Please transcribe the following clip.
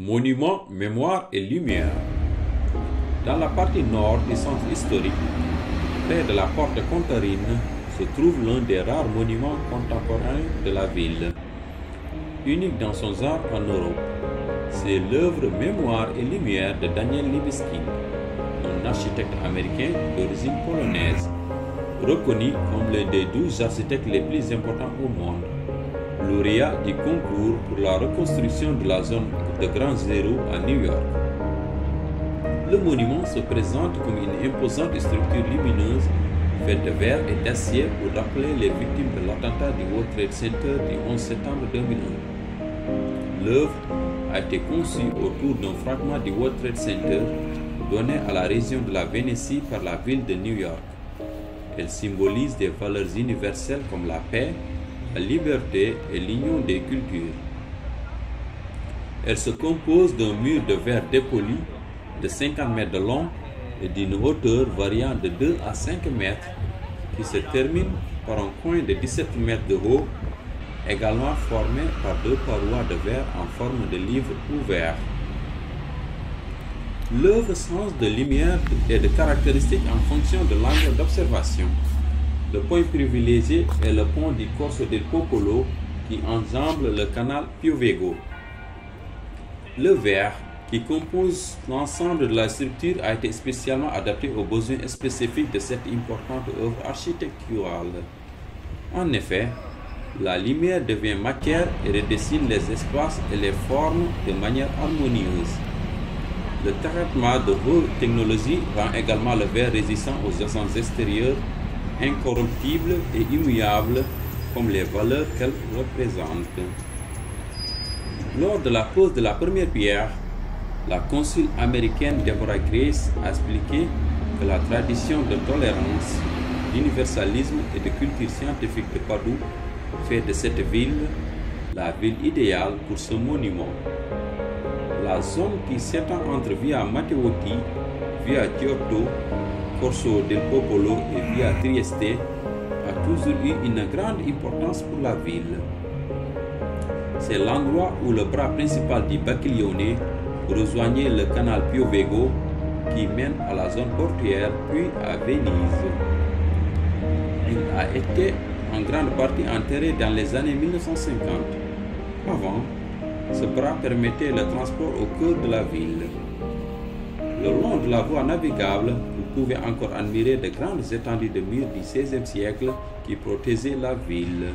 Monument, mémoire et lumière. Dans la partie nord du centre historique, près de la porte Contarine, se trouve l'un des rares monuments contemporains de la ville. Unique dans son genre en Europe, c'est l'œuvre Mémoire et lumière de Daniel Libeskind, un architecte américain d'origine polonaise, reconnu comme l'un des 12 architectes les plus importants au monde, lauréat du concours pour la reconstruction de la zone de Grand Zéro à New York. Le monument se présente comme une imposante structure lumineuse faite de verre et d'acier pour rappeler les victimes de l'attentat du World Trade Center du 11 septembre 2001. L'œuvre a été conçue autour d'un fragment du World Trade Center donné à la région de la Vénétie par la ville de New York. Elle symbolise des valeurs universelles comme la paix, la liberté et l'union des cultures. Elle se compose d'un mur de verre dépoli de 50 mètres de long et d'une hauteur variant de 2 à 5 mètres qui se termine par un coin de 17 mètres de haut, également formé par 2 parois de verre en forme de livre ouvert. L'œuvre change de lumière et de caractéristiques en fonction de l'angle d'observation. Le point privilégié est le pont du Corso del Popolo qui enjambe le canal Piovego. Le verre qui compose l'ensemble de la structure a été spécialement adapté aux besoins spécifiques de cette importante œuvre architecturale. En effet, la lumière devient matière et redessine les espaces et les formes de manière harmonieuse. Le traitement de haute technologie rend également le verre résistant aux agents extérieurs, incorruptible et immuable comme les valeurs qu'elle représente. Lors de la pose de la première pierre, la consul américaine Deborah Grace a expliqué que la tradition de tolérance, d'universalisme et de culture scientifique de Padoue fait de cette ville la ville idéale pour ce monument. La zone qui s'étend entre via Matteotti, via Giotto, Corso del Popolo et via Trieste a toujours eu une grande importance pour la ville. C'est l'endroit où le bras principal du Bacchiglione rejoignait le canal Piovego qui mène à la zone portuaire puis à Venise. Il a été en grande partie enterré dans les années 1950. Avant, ce bras permettait le transport au cœur de la ville. Le long de la voie navigable, vous pouvez encore admirer de grandes étendues de murs du XVIe siècle qui protégeaient la ville.